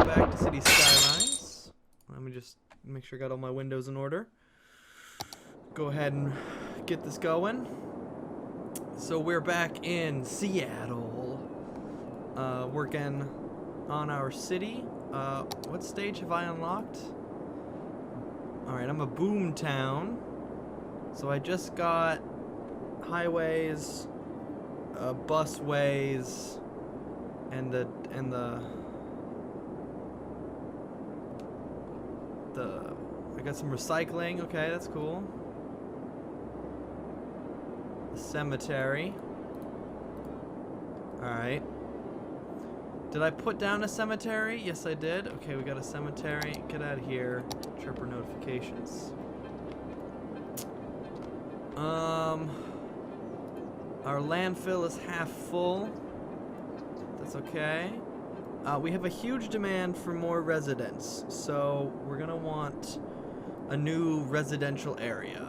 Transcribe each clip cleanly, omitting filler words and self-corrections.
back to City Skylines. Let me just make sure I got all my windows in order. Go ahead and get this going. So we're back in Seattle, working on our city. What stage have I unlocked? Alright, I'm a boom town. So I just got highways, busways, and I got some recycling. Okay, that's cool. The cemetery. Alright. Did I put down a cemetery? Yes, I did. Okay, we got a cemetery. Get out of here. Tripper notifications. Our landfill is half full. That's okay. We have a huge demand for more residents, so we're gonna want a new residential area.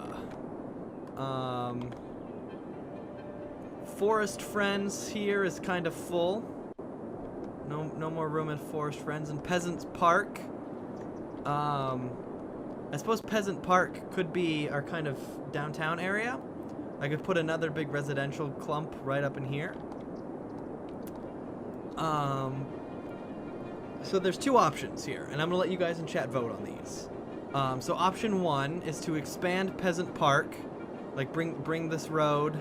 Forest Friends here is kind of full. No more room at Forest Friends. And Peasants Park. I suppose Peasant Park could be our kind of downtown area. I could put another big residential clump right up in here. So there's two options here, and I'm gonna let you guys in chat vote on these. So option one is to expand Peasant Park, like bring this road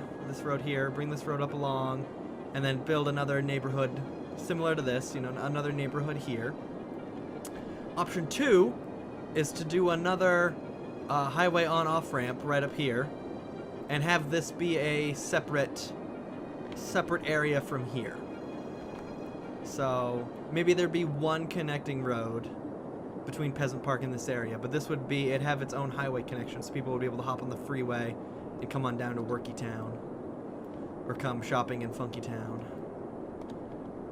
here, bring this road up along, and then build another neighborhood similar to this, you know, another neighborhood here. Option two is to do another highway on-off ramp right up here, and have this be a separate area from here. So maybe there'd be one connecting road between Peasant Park and this area, but this would be, it'd have its own highway connection, so people would be able to hop on the freeway and come on down to Worky Town, or come shopping in Funky Town.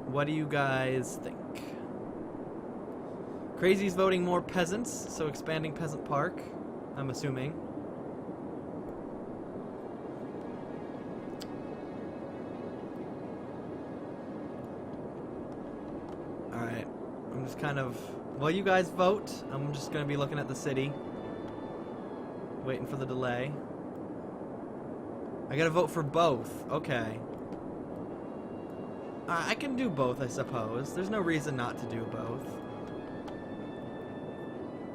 What do you guys think? Crazy's voting more peasants, so expanding Peasant Park, I'm assuming. Alright, I'm just kind of, while you guys vote, I'm just going to be looking at the city, waiting for the delay. I gotta vote for both, okay. I can do both, I suppose. There's no reason not to do both.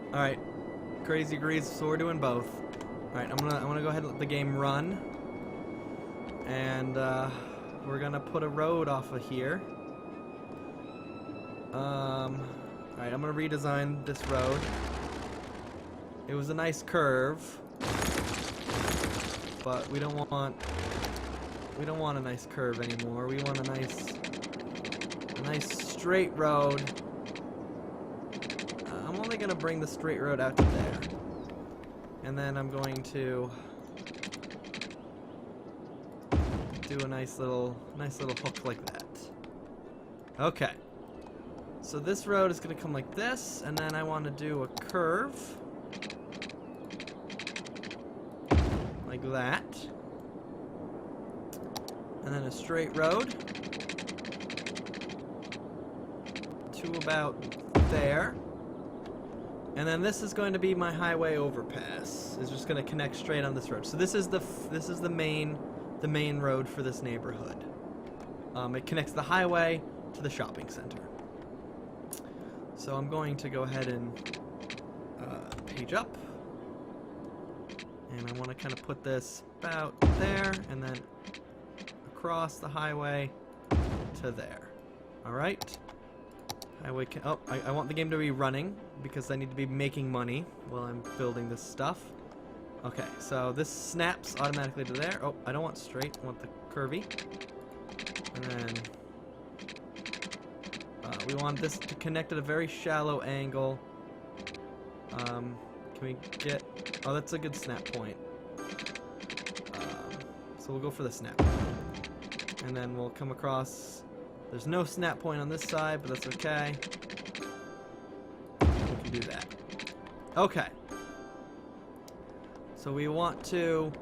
Alright, Crazy agrees, so we're doing both. Alright, I'm gonna go ahead and let the game run. And we're gonna put a road off of here. Alright, I'm gonna redesign this road. It was a nice curve, but we don't want a nice curve anymore. We want a nice straight road. I'm only gonna bring the straight road out to there, and then I'm going to do a nice little hook like that. Okay. So this road is gonna come like this, and then I want to do a curve like that, and then a straight road to about there, and then this is going to be my highway overpass. It's just going to connect straight on this road. So this is the main road for this neighborhood. It connects the highway to the shopping center. So I'm going to go ahead and page up, and I want to kind of put this about there, and then across the highway to there. All right. Highway. I want the game to be running because I need to be making money while I'm building this stuff. Okay, so this snaps automatically to there. Oh, I don't want straight. I want the curvy. And then we want this to connect at a very shallow angle. Can we get... Oh, that's a good snap point. So we'll go for the snap. And then we'll come across... There's no snap point on this side, but that's okay. We can do that. Okay. So we want to...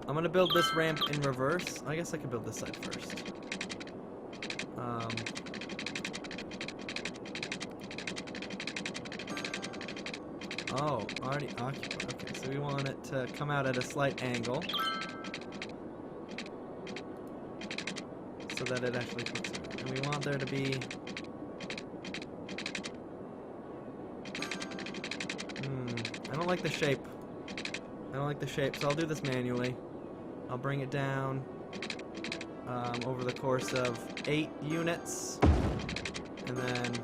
I'm going to build this ramp in reverse. I guess I could build this side first. Oh, already occupied. Okay, so we want it to come out at a slight angle. So that it actually puts it. And we want there to be... I don't like the shape. I don't like the shape, so I'll do this manually. I'll bring it down over the course of 8 units. And then...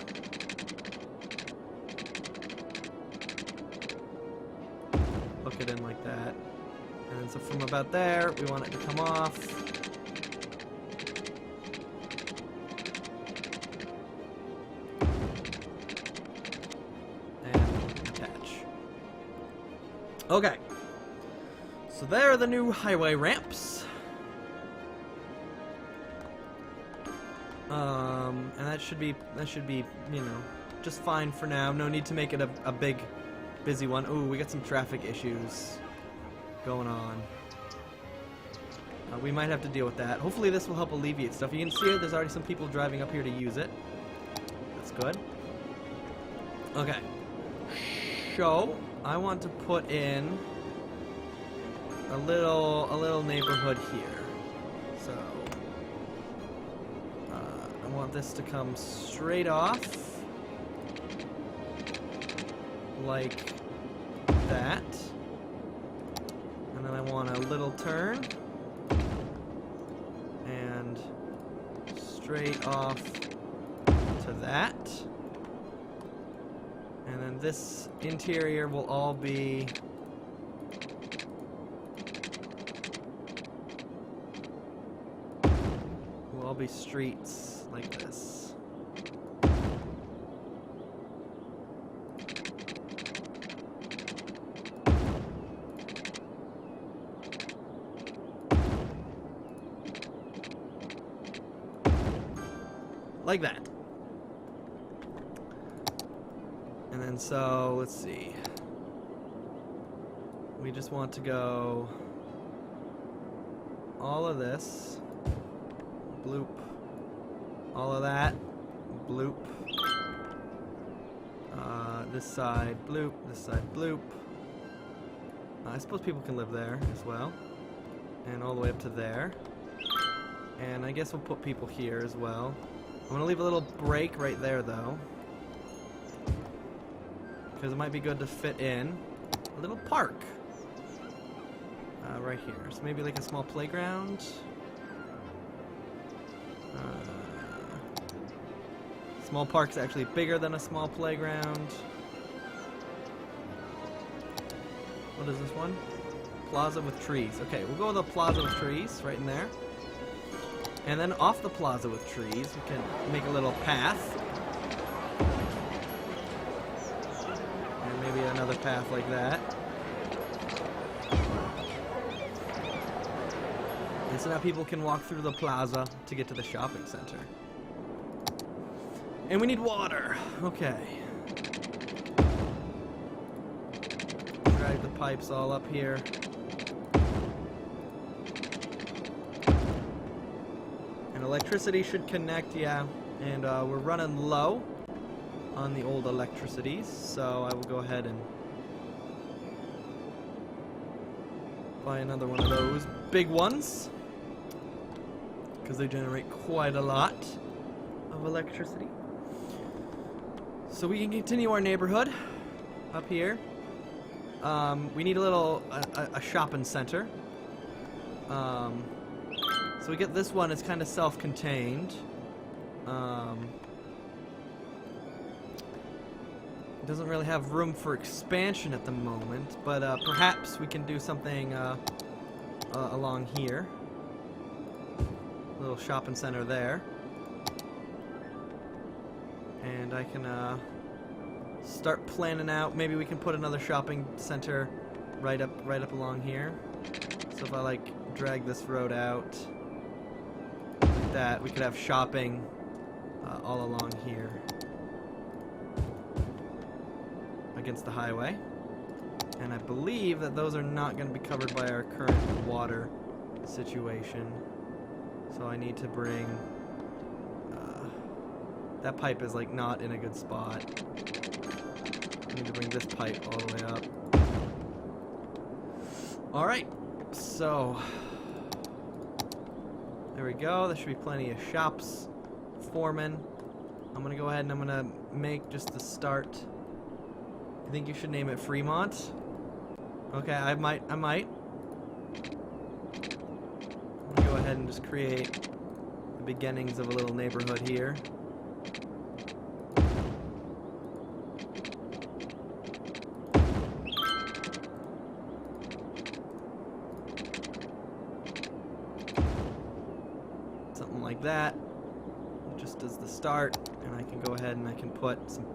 hook it in like that. And then so from about there, we want it to come off. And attach. Okay. So there are the new highway ramps. And that should be, you know, just fine for now. No need to make it a big, busy one. Ooh, we got some traffic issues going on. We might have to deal with that. Hopefully this will help alleviate stuff. You can see it, there's already some people driving up here to use it. That's good. Okay. So, I want to put in a little neighborhood here. So, I want this to come straight off. Like that. And then I want a little turn. And straight off to that. And then this interior will all be streets like this. Like that. And then so, let's see. We just want to go all of this, bloop, all of that, bloop, this side, bloop, this side, bloop. I suppose people can live there as well. And all the way up to there. And I guess we'll put people here as well. I'm going to leave a little break right there, though. Because it might be good to fit in a little park. Right here. So maybe like a small playground. Small park's actually bigger than a small playground. What is this one? Plaza with trees. Okay, we'll go with a plaza with trees right in there. And then off the plaza with trees, we can make a little path. And maybe another path like that. And so now people can walk through the plaza to get to the shopping center. And we need water. Okay. Drag the pipes all up here. And electricity should connect, yeah. And we're running low on the old electricities, so I will go ahead and buy another one of those big ones, because they generate quite a lot of electricity. So we can continue our neighborhood up here. We need a little a shopping center. So we get this one. It's kind of self-contained. It doesn't really have room for expansion at the moment, but perhaps we can do something along here. A little shopping center there. And I can start planning out. Maybe we can put another shopping center right up along here. So if I like drag this road out like that, we could have shopping all along here against the highway. And I believe that those are not going to be covered by our current water situation. So I need to bring that pipe is like not in a good spot. need to bring this pipe all the way up. Alright, so there we go. There should be plenty of shops forming. I'm gonna go ahead and I'm gonna make just the start. I think you should name it Fremont. Okay, I might. I'm gonna go ahead and just create the beginnings of a little neighborhood here. Something like that, just as the start, and I can go ahead and I can put some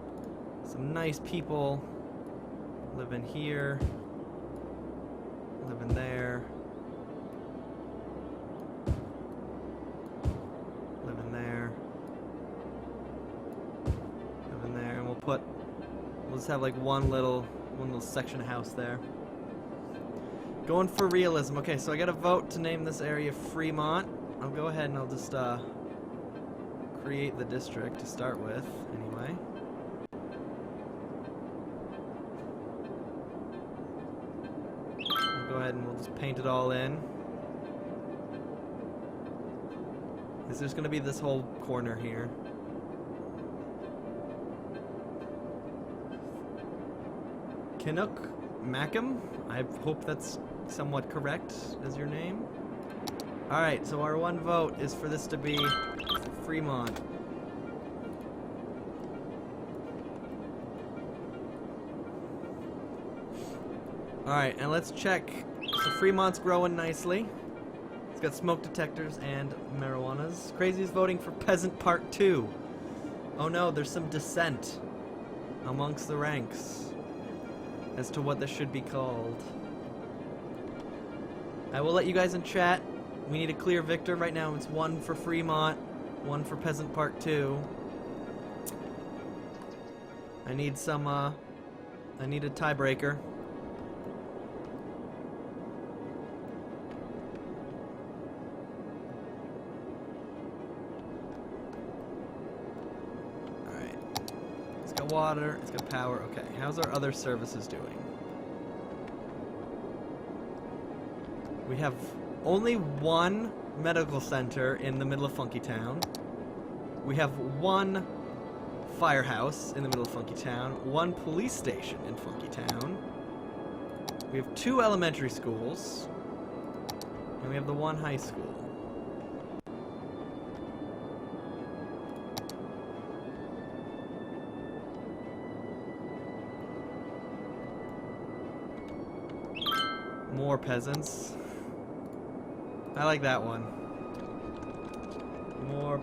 nice people living here, living there, living there, living there, and we'll just have like one little section of house there. Going for realism. Okay, so I got to vote to name this area Fremont. I'll go ahead and I'll just create the district to start with, anyway. We'll go ahead and we'll just paint it all in. Because there's going to be this whole corner here. Kinnock Mackham? I hope that's somewhat correct as your name. Alright, so our one vote is for this to be Fremont. Alright, and let's check. So Fremont's growing nicely. It's got smoke detectors and marijuanas. Crazy's voting for Peasant Park 2. Oh no, there's some dissent amongst the ranks as to what this should be called. I will let you guys in chat. We need a clear victor right now. It's 1 for Fremont, 1 for Peasant Park 2. I need some, I need a tiebreaker. Alright. It's got water, it's got power. Okay, how's our other services doing? We have only one medical center in the middle of Funky Town. We have one firehouse in the middle of Funky Town, one police station in Funky Town. We have 2 elementary schools, and we have the 1 high school. More peasants. I like that one. More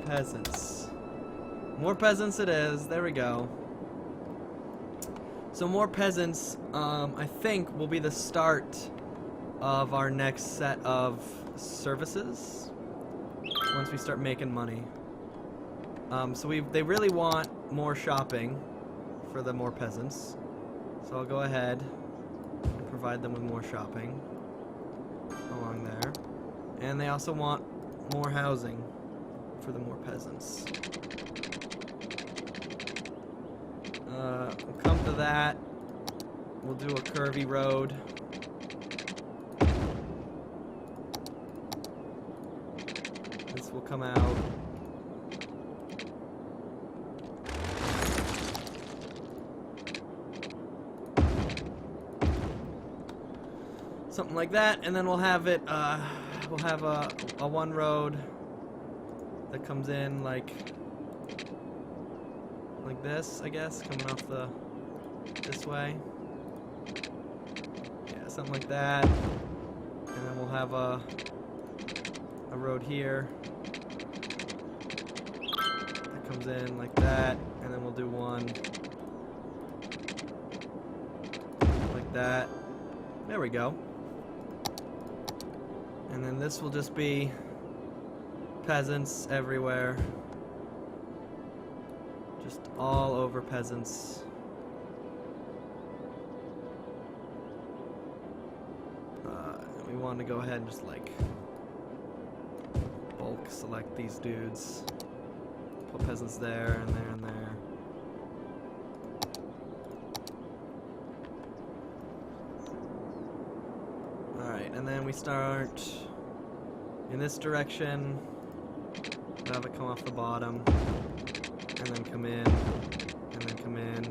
peasants. More peasants it is. There we go. So more peasants, I think, will be the start of our next set of services once we start making money. So they really want more shopping for the more peasants. So I'll go ahead and provide them with more shopping along there. And they also want more housing for the more peasants. We'll come to that. We'll do a curvy road. This will come out. Something like that, and then we'll have it, we'll have a one road that comes in like this, I guess, coming off this way. Yeah, something like that. And then we'll have a road here that comes in like that, and then we'll do one like that. There we go. And then this will just be peasants everywhere. Just all over peasants. We want to go ahead and just like bulk select these dudes. Put peasants there and there and there. and then we start in this direction. Have it come off the bottom, and then come in, and then come in,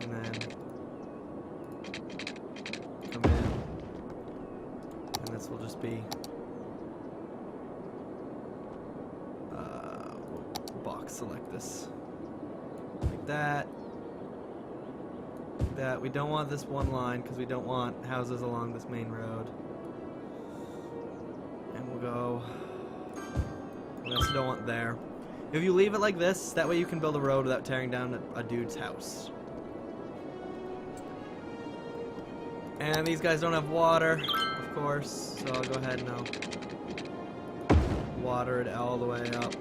and then come in, and this will just be box select this like that. Like that. We don't want this one line because we don't want houses along this main road. And we'll go. We also don't want there. If you leave it like this, that way you can build a road without tearing down a dude's house. And these guys don't have water, of course, so I'll go ahead and I'll water it all the way up.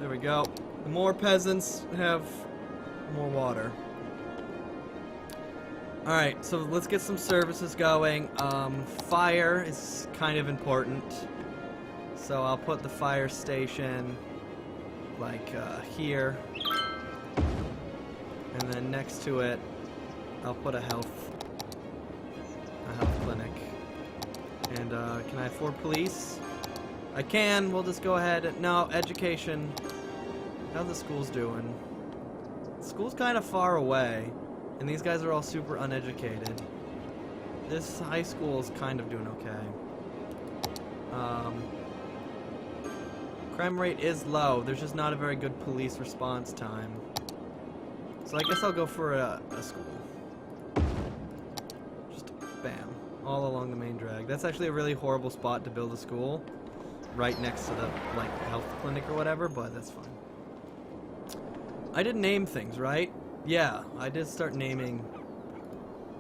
There we go. The more peasants have more water. Alright, so let's get some services going. Fire is kind of important. So I'll put the fire station like here. And then next to it, I'll put a health clinic. And can I afford police? I can. We'll just go ahead. No, education. How's the school's doing? The school's kind of far away. And these guys are all super uneducated. This high school is kind of doing okay. Crime rate is low. There's just not a very good police response time. So I guess I'll go for a school. Just bam. All along the main drag. That's actually a really horrible spot to build a school. Right next to the health clinic or whatever, but that's fine. I did name things, right? Yeah, I did start naming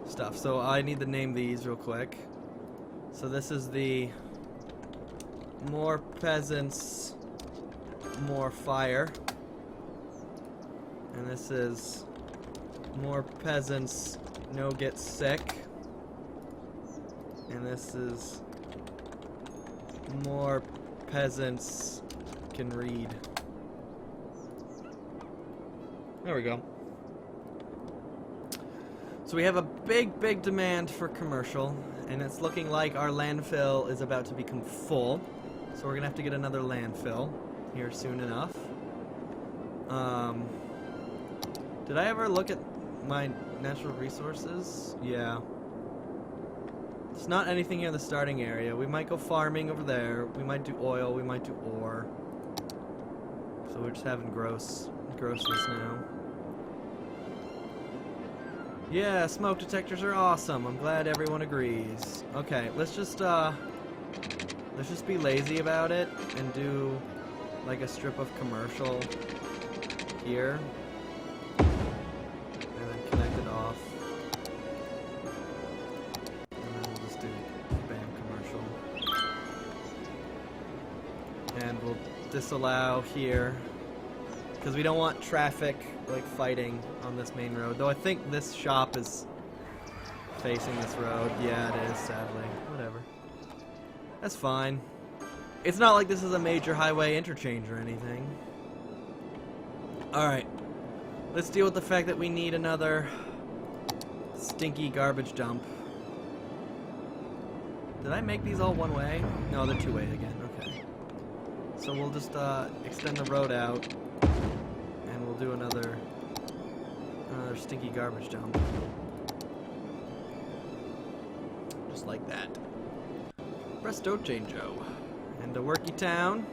stuff, so I need to name these real quick. So this is the more peasants, more fire. And this is more peasants, no get sick. And this is more peasants can read. There we go. So we have a big demand for commercial, and it's looking like our landfill is about to become full. So we're gonna have to get another landfill here soon enough. Did I ever look at my natural resources? Yeah. It's not anything in the starting area. We might go farming over there. We might do oil. We might do ore. So we're just having grossness now. Yeah, smoke detectors are awesome. I'm glad everyone agrees. Okay, let's just be lazy about it and do like a strip of commercial here. And then connect it off. And then we'll just do bam commercial. And we'll disallow here. Because we don't want traffic like fighting on this main road. Though I think this shop is facing this road. Yeah, it is, sadly. Whatever. That's fine. It's not like this is a major highway interchange or anything. Alright. Let's deal with the fact that we need another stinky garbage dump. Did I make these all one way? No, they're two way again. Okay. So we'll just extend the road out. And we'll do another stinky garbage dump. Just like that. Presto changeo. And a worky town.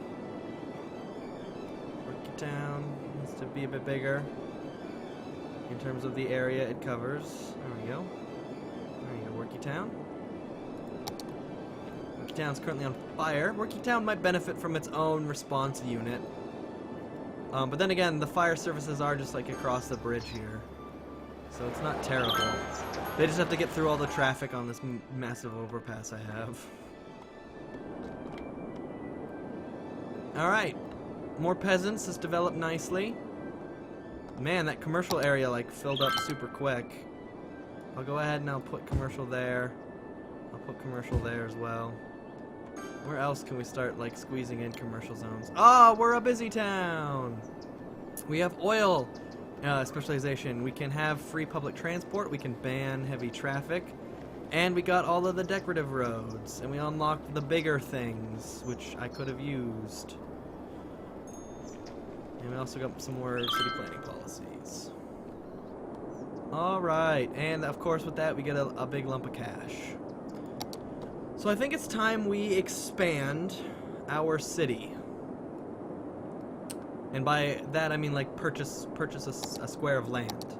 Worky town needs to be a bit bigger in terms of the area it covers. There we go. There you go, worky town. Worky town's currently on fire. Worky town might benefit from its own response unit. But then again, the fire services are just like across the bridge here. So it's not terrible. They just have to get through all the traffic on this massive overpass I have. Alright. More peasants has developed nicely. Man, that commercial area like filled up super quick. I'll go ahead and I'll put commercial there. I'll put commercial there as well. Where else can we start like squeezing in commercial zones? Oh, we're a busy town! We have oil specialization. We can have free public transport, we can ban heavy traffic, and we got all of the decorative roads, and we unlocked the bigger things, which I could have used. And we also got some more city planning policies. Alright, and of course with that we get a big lump of cash. So I think it's time we expand our city. And by that I mean like purchase a square of land.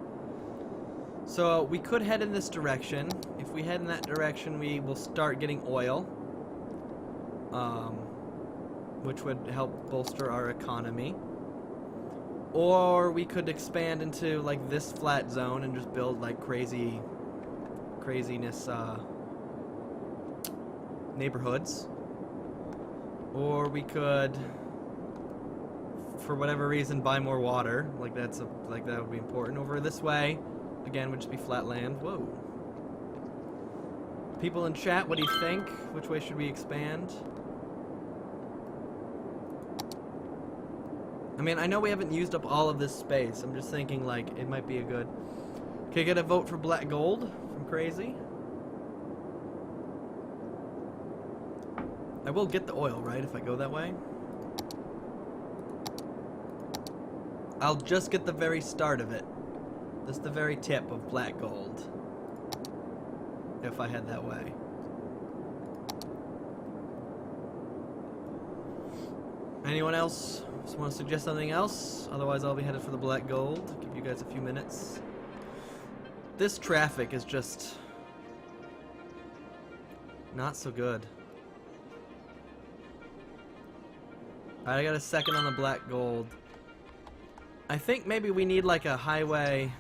So we could head in this direction. If we head in that direction, we will start getting oil, which would help bolster our economy. Or we could expand into like this flat zone and just build like craziness neighborhoods. Or we could, for whatever reason, buy more water. Like that would be important. Over this way, again, would just be flat land. Whoa. People in chat, what do you think? Which way should we expand? I mean, I know we haven't used up all of this space. I'm just thinking, like, it might be a good... Can I get a vote for black gold from Crazy? I will get the oil, right, if I go that way? I'll just get the very start of it. Just the very tip of black gold. If I head that way. Anyone else just want to suggest something else? Otherwise I'll be headed for the black gold. Give you guys a few minutes. This traffic is just not so good. Alright, I got a second on the black gold. I think maybe we need like a highway.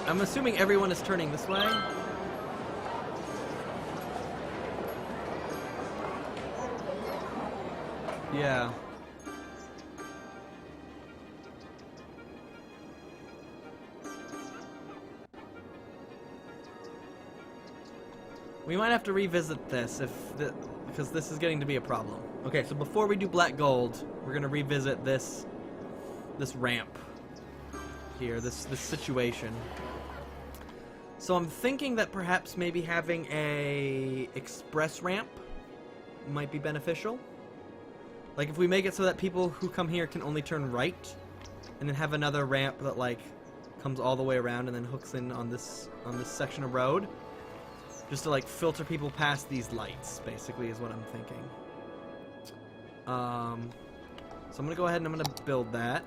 I'm assuming everyone is turning this way. Yeah. We might have to revisit this because this is getting to be a problem. Okay, so before we do black gold, we're gonna revisit this ramp here, this situation. So I'm thinking that perhaps maybe having a express ramp might be beneficial. Like if we make it so that people who come here can only turn right, and then have another ramp that like comes all the way around and then hooks in on this section of road, just to like filter people past these lights, basically is what I'm thinking. So I'm gonna go ahead and I'm gonna build that.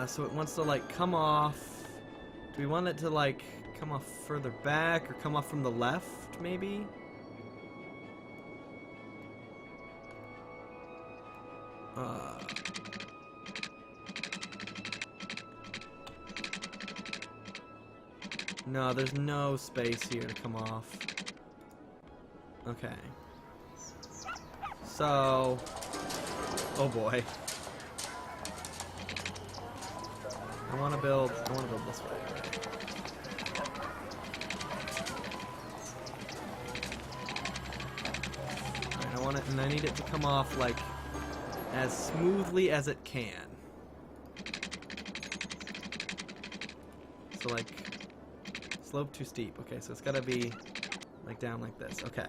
So it wants to like come off. Do we want it to like come off further back or come off from the left, maybe? No, there's no space here to come off. Okay. So, oh boy. I want to build this way. Alright, I want it, and I need it to come off like as smoothly as it can. So like, slope too steep. Okay, so it's gotta be like down like this. Okay.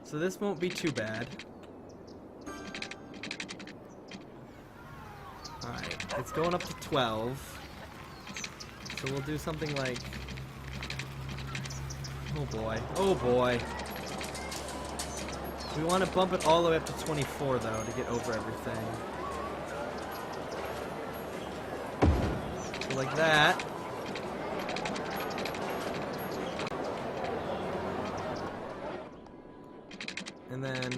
So this won't be too bad. Alright, it's going up to 12. So we'll do something like... Oh boy. Oh boy. We want to bump it all the way up to 24 though to get over everything. So like that. And then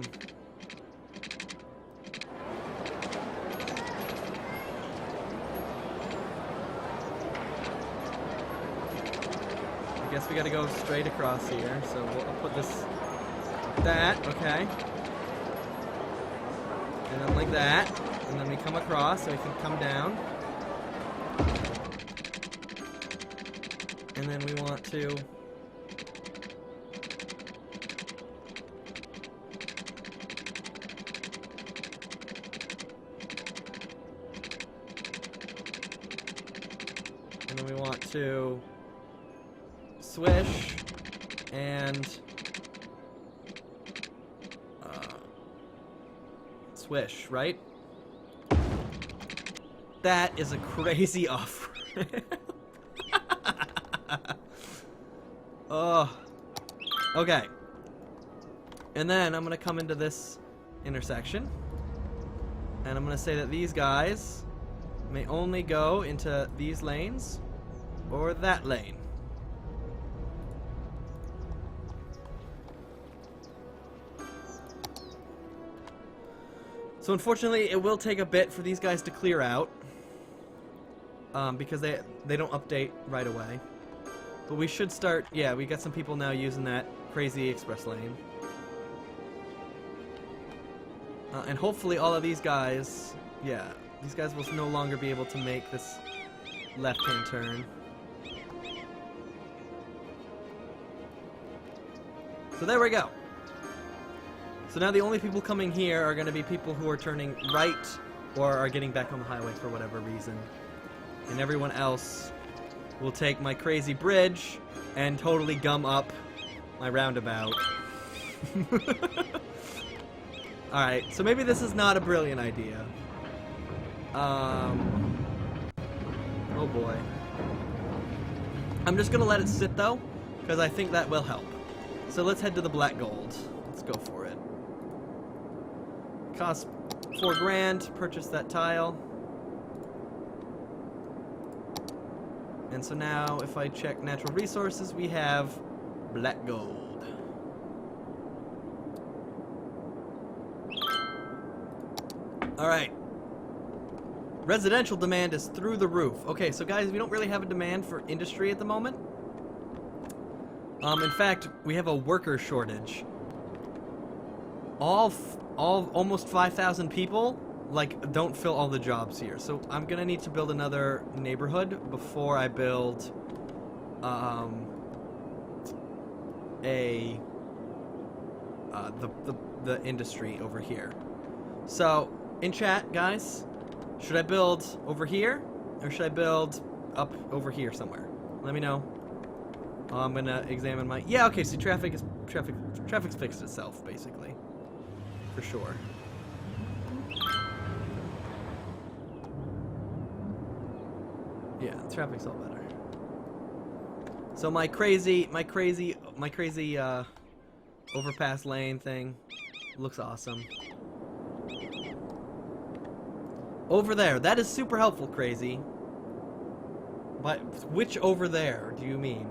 I guess we gotta go straight across here, so I'll put this like that, okay. And then like that, and then we come across so we can come down. And then we want to And then we want to swish and swish, right? That is a crazy off. Oh. Okay. And then I'm going to come into this intersection. And I'm going to say that these guys may only go into these lanes or that lane. So unfortunately, it will take a bit for these guys to clear out. Because they don't update right away. But we should start, yeah, we got some people now using that crazy express lane. And hopefully all of these guys, yeah, these guys will no longer be able to make this left-hand turn. So there we go. So now the only people coming here are going to be people who are turning right or are getting back on the highway for whatever reason. And everyone else will take my crazy bridge and totally gum up my roundabout. Alright, so maybe this is not a brilliant idea. Oh boy. I'm just gonna let it sit though, because I think that will help. So let's head to the black gold. Let's go for it. Cost $4 grand to purchase that tile. And so now, if I check natural resources, we have black gold. Alright. Residential demand is through the roof. Okay, so guys, we don't really have a demand for industry at the moment. In fact, we have a worker shortage. Almost 5,000 people, like, don't fill all the jobs here. So I'm gonna need to build another neighborhood before I build the industry over here. So in chat, guys, should I build over here or should I build up over here somewhere? Let me know. I'm gonna examine my, yeah, okay, so traffic's fixed itself basically, for sure. Yeah, traffic's all better. So my crazy overpass lane thing looks awesome. Over there, that is super helpful, crazy. But which over there do you mean?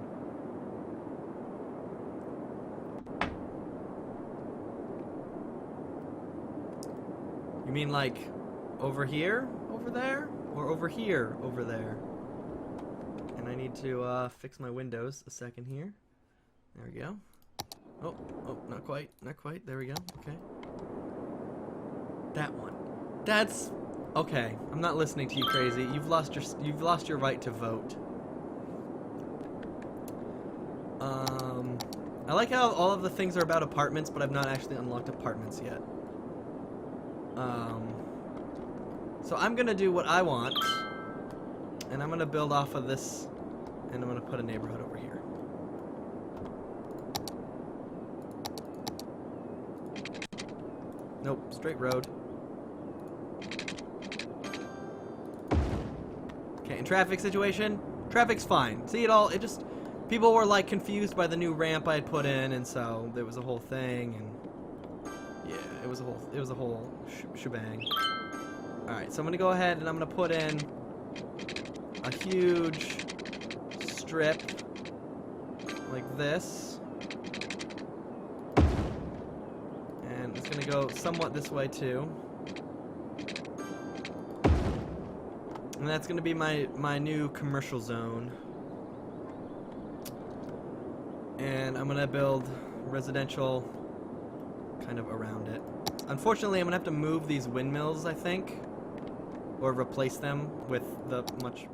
You mean like over here, over there, or over here, over there? And I need to fix my windows a second here. There we go. Oh, not quite, not quite. There we go. Okay. That one. That's okay. I'm not listening to you, crazy. You've lost your right to vote. I like how all of the things are about apartments, but I've not actually unlocked apartments yet. So I'm gonna do what I want, and I'm gonna build off of this, and I'm gonna put a neighborhood over here. Nope, straight road. Okay, and traffic situation? Traffic's fine. See it all, it just, people were like confused by the new ramp I had put in, and so there was a whole thing, and yeah, it was a whole shebang. Alright, so I'm gonna go ahead and I'm gonna put in a huge strip like this. And it's gonna go somewhat this way too. And that's gonna be my new commercial zone. And I'm gonna build residential kind of around it. Unfortunately, I'm gonna have to move these windmills, I think, or replace them with the much